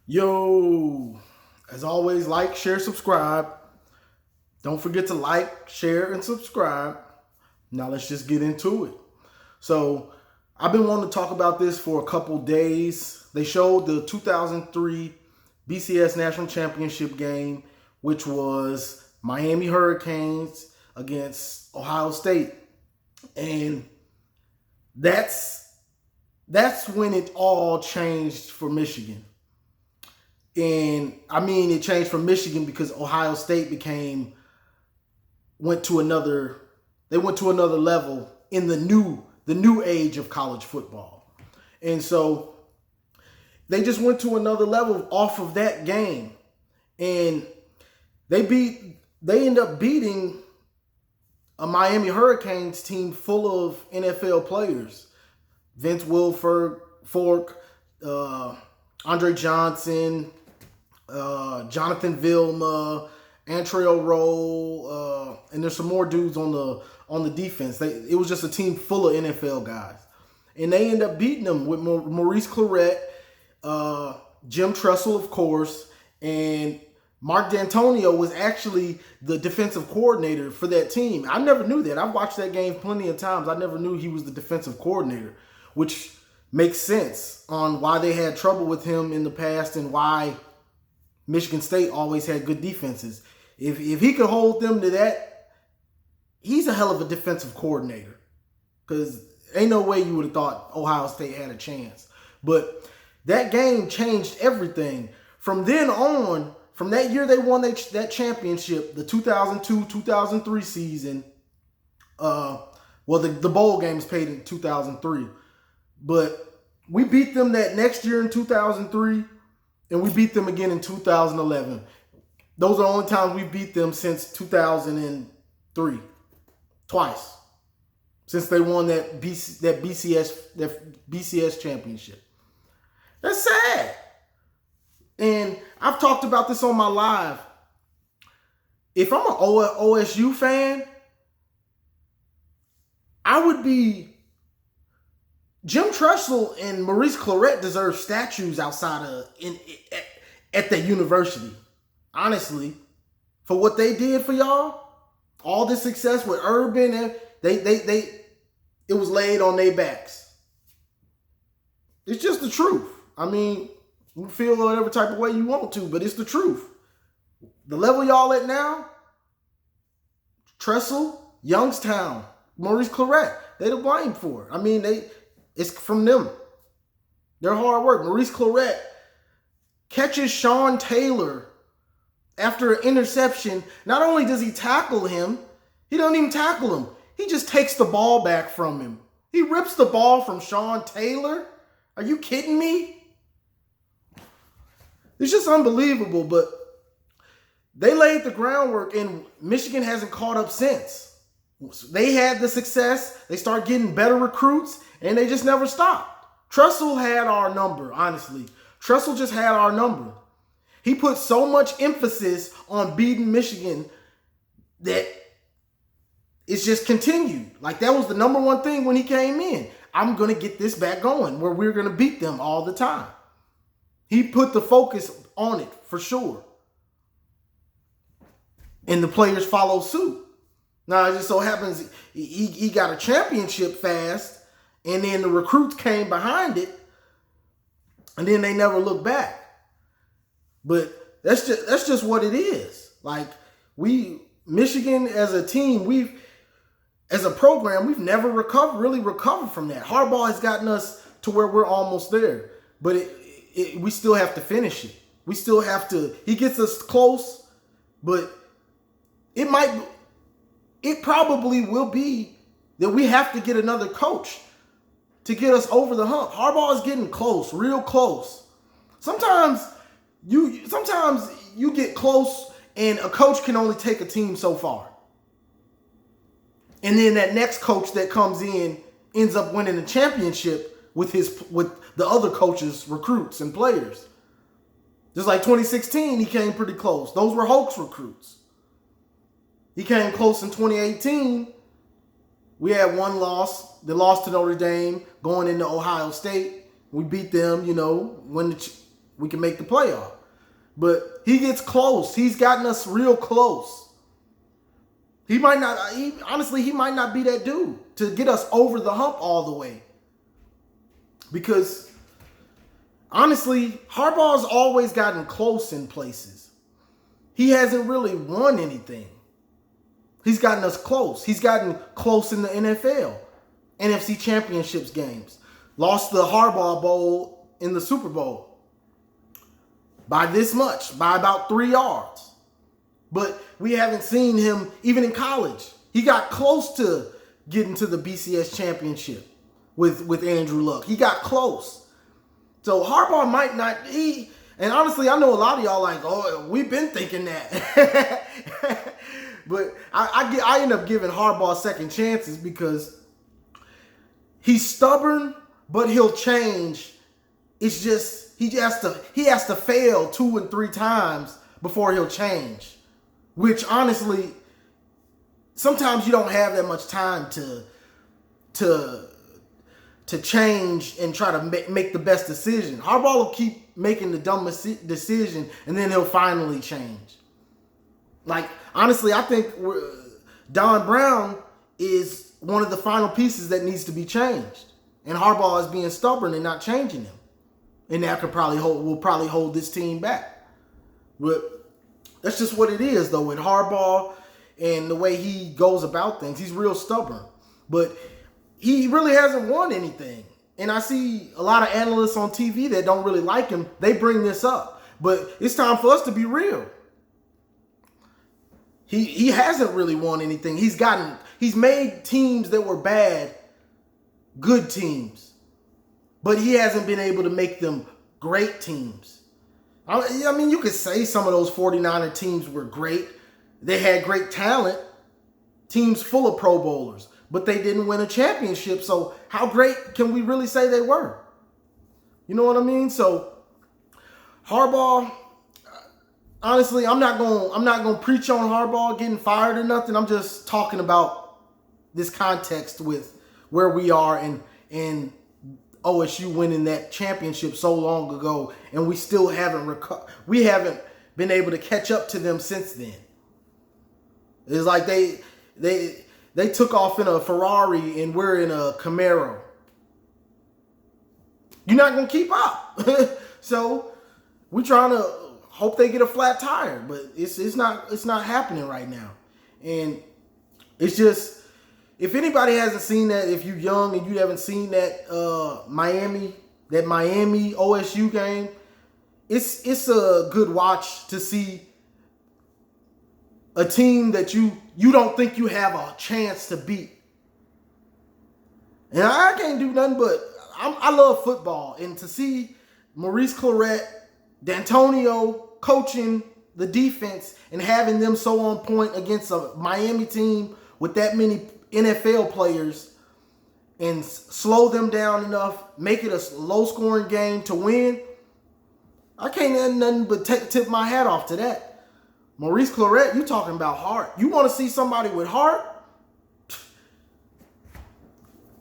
Yo, as always, like, share, subscribe. Don't forget to like, share, and subscribe. Now let's just get into it. So, I've been wanting to talk about this for a couple days. They showed the 2003 BCS National Championship game, which was Miami Hurricanes against Ohio State. And that's when it all changed for Michigan. And I mean, it changed from Michigan because Ohio State went to another level in the new age of college football. And so they just went to another level off of that game. And they end up beating a Miami Hurricanes team full of NFL players. Vince Wilfork, Andre Johnson, Jonathan Vilma, Antrell Roll, and there's some more dudes on the defense. It was just a team full of NFL guys, and they end up beating them with Maurice Clarett, Jim Tressel, of course, and Mark D'Antonio was actually the defensive coordinator for that team. I never knew that. I've watched that game plenty of times. I never knew he was the defensive coordinator, which makes sense on why they had trouble with him in the past and why Michigan State always had good defenses. If he could hold them to that, he's a hell of a defensive coordinator. Because ain't no way you would have thought Ohio State had a chance. But that game changed everything. From then on, from that year they won that championship, the 2002-2003 season, the bowl games played in 2003. But we beat them that next year in 2003, and we beat them again in 2011. Those are the only times we beat them since 2003. Twice. Since they won that BCS championship. That's sad. And I've talked about this on my live. If I'm an OSU fan, I would be... Jim Tressel and Maurice Clarett deserve statues at the university. Honestly, for what they did for y'all, all this success with Urban, and it was laid on their backs. It's just the truth. I mean, you feel whatever type of way you want to, but it's the truth. The level y'all at now, Tressel, Youngstown, Maurice Clarett, they to blame for it. I mean, it's from them. Their hard work. Maurice Clarett catches Sean Taylor after an interception. Not only does he tackle him, he don't even tackle him. He just takes the ball back from him. He rips the ball from Sean Taylor. Are you kidding me? It's just unbelievable, but they laid the groundwork and Michigan hasn't caught up since. They had the success. They start getting better recruits, and they just never stopped. Tressel had our number, honestly. Tressel just had our number. He put so much emphasis on beating Michigan that it's just continued. Like, that was the number one thing when he came in. I'm going to get this back going where we're going to beat them all the time. He put the focus on it for sure. And the players follow suit. Now, it just so happens he got a championship fast, and then the recruits came behind it, and then they never looked back. But that's just what it is. Like, Michigan as a team, as a program, we've never really recovered from that. Harbaugh has gotten us to where we're almost there, but we still have to finish it. We still have to. He gets us close, but it probably will be that we have to get another coach to get us over the hump. Harbaugh is getting close, real close. Sometimes you get close and a coach can only take a team so far. And then that next coach that comes in ends up winning a championship with the other coaches' recruits and players. Just like 2016, he came pretty close. Those were hoax recruits. He came close in 2018. We had one loss. They lost to Notre Dame going into Ohio State. We beat them, win we can make the playoff. But he gets close. He's gotten us real close. He might not, honestly, he might not be that dude to get us over the hump all the way. Because, honestly, Harbaugh's always gotten close in places. He hasn't really won anything. He's gotten us close. He's gotten close in the NFL. NFC Championships games. Lost the Harbaugh Bowl in the Super Bowl. By this much. By about 3 yards. But we haven't seen him, even in college. He got close to getting to the BCS championship with Andrew Luck. He got close. So Harbaugh might not, and honestly, I know a lot of y'all like, oh, we've been thinking that. But I end up giving Harbaugh second chances because he's stubborn, but he'll change. It's just, he has to fail 2 and 3 times before he'll change. Which, honestly, sometimes you don't have that much time to change and try to make the best decision. Harbaugh will keep making the dumbest decision, and then he'll finally change. Like, honestly, I think Don Brown is one of the final pieces that needs to be changed. And Harbaugh is being stubborn and not changing him. And that will probably hold this team back. But that's just what it is, though, with Harbaugh and the way he goes about things. He's real stubborn. But he really hasn't won anything. And I see a lot of analysts on TV that don't really like him. They bring this up. But it's time for us to be real. He hasn't really won anything. He's made teams that were bad good teams. But he hasn't been able to make them great teams. I mean, you could say some of those 49er teams were great. They had great talent. Teams full of Pro Bowlers. But they didn't win a championship. So how great can we really say they were? You know what I mean? So Harbaugh, honestly, I'm not going to preach on Harbaugh getting fired or nothing. I'm just talking about this context with where we are and OSU winning that championship so long ago, and we still haven't been able to catch up to them since then. It's like they took off in a Ferrari and we're in a Camaro. You're not gonna keep up. So we're trying to hope they get a flat tire, but it's not happening right now. And it's just, if anybody hasn't seen that, if you're young and you haven't seen that Miami OSU game, it's a good watch to see a team that you don't think you have a chance to beat. And I can't do nothing but I love football, and to see Maurice Clarett, D'Antonio coaching the defense and having them so on point against a Miami team with that many NFL players and slow them down enough, make it a low-scoring game to win, I can't add nothing but tip my hat off to that. Maurice Clarett, you talking about heart. You want to see somebody with heart?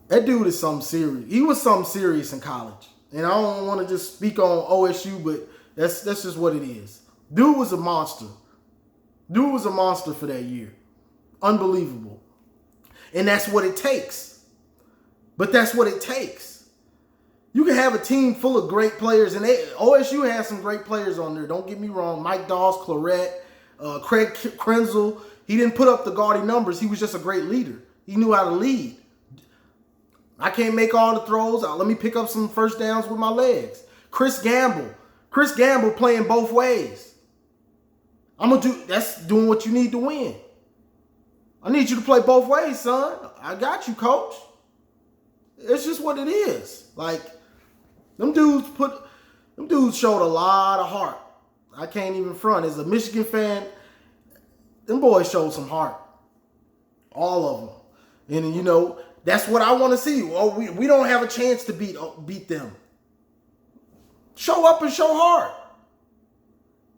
That dude is something serious. He was something serious in college. And I don't want to just speak on OSU, but that's just what it is. Dude was a monster. Dude was a monster for that year. Unbelievable. And that's what it takes. But that's what it takes. You can have a team full of great players, and OSU has some great players on there. Don't get me wrong. Mike Dawes, Clarett, Craig Krenzel. He didn't put up the gaudy numbers. He was just a great leader. He knew how to lead. I can't make all the throws. Let me pick up some first downs with my legs. Chris Gamble playing both ways. That's doing what you need to win. I need you to play both ways, son. I got you, coach. It's just what it is. Like, them dudes showed a lot of heart. I can't even front. As a Michigan fan, them boys showed some heart. All of them. And, you know, that's what I want to see. Oh, we don't have a chance to beat them. Show up and show heart.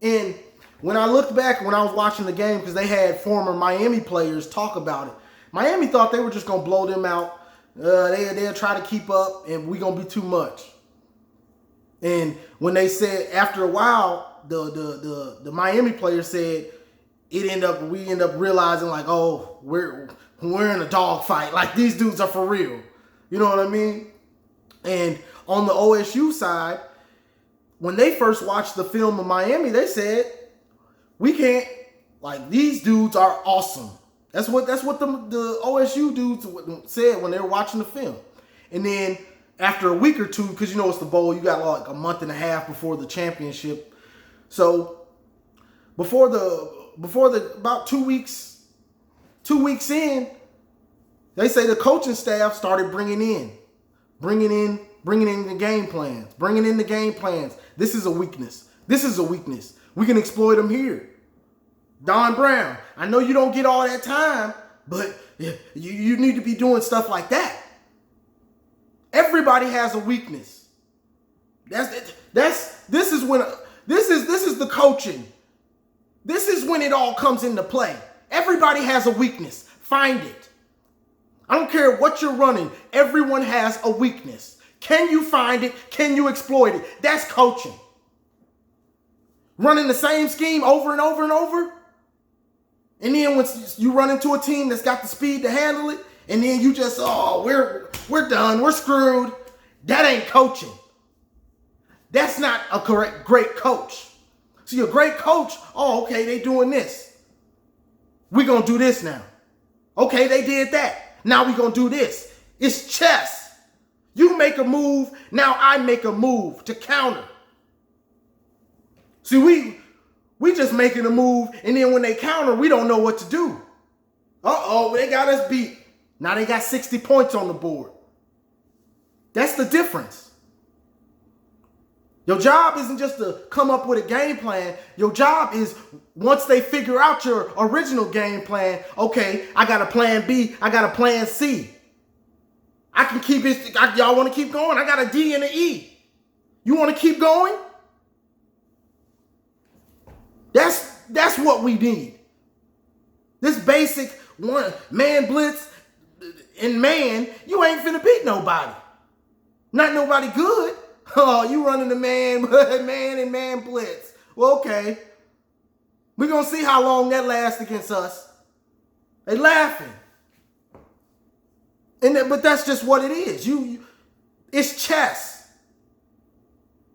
And when I looked back when I was watching the game, because they had former Miami players talk about it, Miami thought they were just going to blow them out. They'll try to keep up, and we're going to be too much. And when they said after a while, the Miami player said we end up realizing like, oh, we're in a dogfight. Like these dudes are for real. You know what I mean? And on the OSU side, when they first watched the film of Miami, they said, we can't, like, these dudes are awesome. That's what the OSU dudes said when they were watching the film. And then after a week or two, because you know it's the bowl, you got like a month and a half before the championship. So before the about 2 weeks in, they say the coaching staff started bringing in the game plans. This is a weakness. We can exploit them here. Don Brown, I know you don't get all that time, but you need to be doing stuff like that. Everybody has a weakness. This is the coaching. This is when it all comes into play. Everybody has a weakness. Find it. I don't care what you're running. Everyone has a weakness. Can you find it? Can you exploit it? That's coaching. Running the same scheme over and over and over. And then when you run into a team that's got the speed to handle it, and then you just, we're done, we're screwed. That ain't coaching. That's not a great coach. See, a great coach, okay, they doing this. We're going to do this now. Okay, they did that. Now we're going to do this. It's chess. You make a move, now I make a move to counter. See, we just making a move, and then when they counter, we don't know what to do. They got us beat. Now they got 60 points on the board. That's the difference. Your job isn't just to come up with a game plan. Your job is, once they figure out your original game plan, okay, I got a plan B, I got a plan C. I can keep it. Y'all want to keep going? I got a D and an E. You want to keep going? That's what we need. This basic one man blitz and man, you ain't finna beat nobody. Not nobody good. Oh, you running the man and man blitz. Well, okay. We're gonna see how long that lasts against us. They laughing. But that's just what it is. It's chess.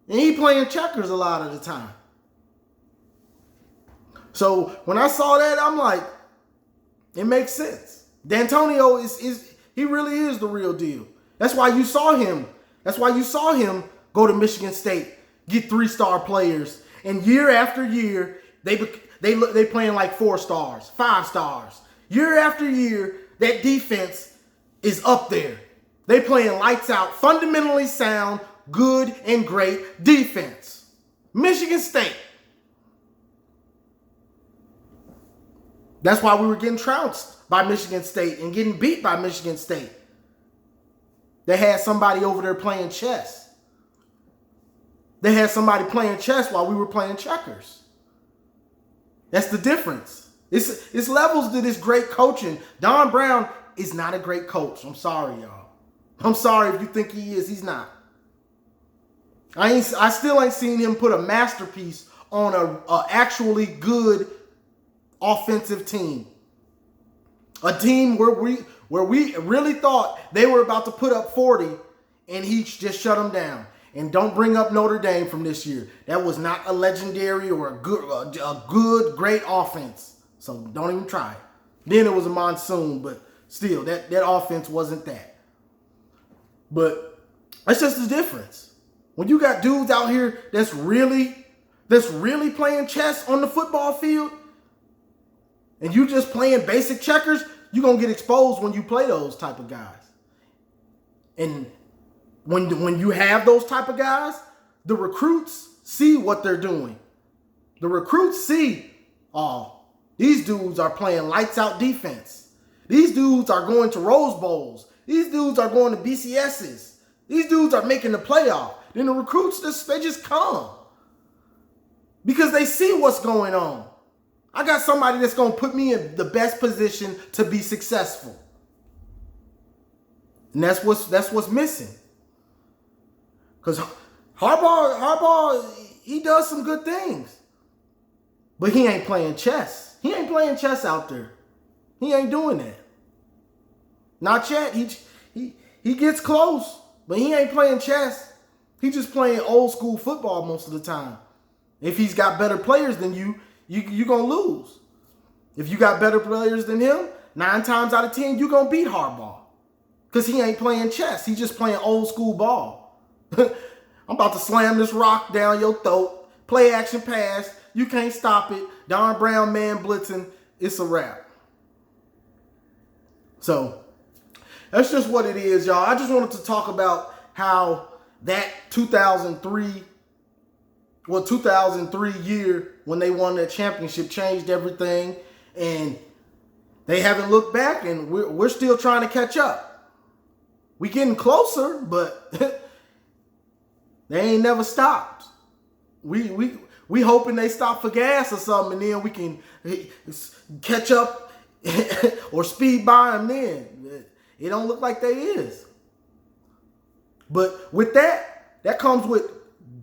And he playing checkers a lot of the time. So when I saw that, I'm like, it makes sense. D'Antonio he really is the real deal. That's why you saw him go to Michigan State, get 3-star players, and year after year they playing like 4 stars, 5 stars. Year after year, that defense is up there. They playing lights out, fundamentally sound, good and great defense. Michigan State. That's why we were getting trounced by Michigan State and getting beat by Michigan State. They had somebody over there playing chess. They had somebody playing chess while we were playing checkers. That's the difference. It's levels to this great coaching. Don Brown is not a great coach. I'm sorry, y'all. I'm sorry if you think he is. He's not. I still ain't seen him put a masterpiece on a actually good offensive team. A team where we really thought they were about to put up 40, and he just shut them down. And don't bring up Notre Dame from this year. That was not a legendary or a good, great offense. So don't even try it. Then it was a monsoon, but still, that offense wasn't that. But that's just the difference. When you got dudes out here that's really playing chess on the football field, and you just playing basic checkers, you're going to get exposed when you play those type of guys. And when you have those type of guys, the recruits see what they're doing. The recruits see, these dudes are playing lights out defense. These dudes are going to Rose Bowls. These dudes are going to BCSs. These dudes are making the playoff. Then the recruits, they just come. Because they see what's going on. I got somebody that's going to put me in the best position to be successful. And that's what's missing. Because Harbaugh, he does some good things. But he ain't playing chess. He ain't playing chess out there. He ain't doing that. Not yet. He gets close, but he ain't playing chess. He just playing old school football most of the time. If he's got better players than you going to lose. If you got better players than him, 9 times out of 10, you going to beat Harbaugh. Because he ain't playing chess. He's just playing old school ball. I'm about to slam this rock down your throat. Play action pass. You can't stop it. Don Brown man blitzing. It's a wrap. So, that's just what it is, y'all. I just wanted to talk about how that 2003 year when they won that championship changed everything. And they haven't looked back, and we're still trying to catch up. We getting closer, but they ain't never stopped. We hoping they stop for gas or something, and then we can catch up or speed by them then. It don't look like they is. But with that comes with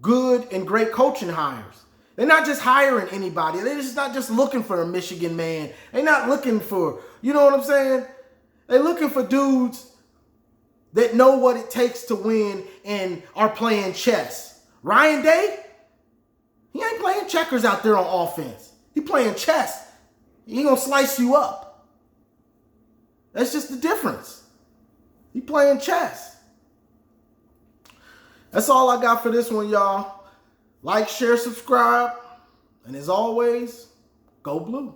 good and great coaching hires. They're not just hiring anybody. They're just not just looking for a Michigan man. They're not looking for, you know what I'm saying? They're looking for dudes that know what it takes to win and are playing chess. Ryan Day, he ain't playing checkers out there on offense. He playing chess. He gonna slice you up. That's just the difference. He playing chess. That's all I got for this one, y'all. Like, share, subscribe. And as always, go blue.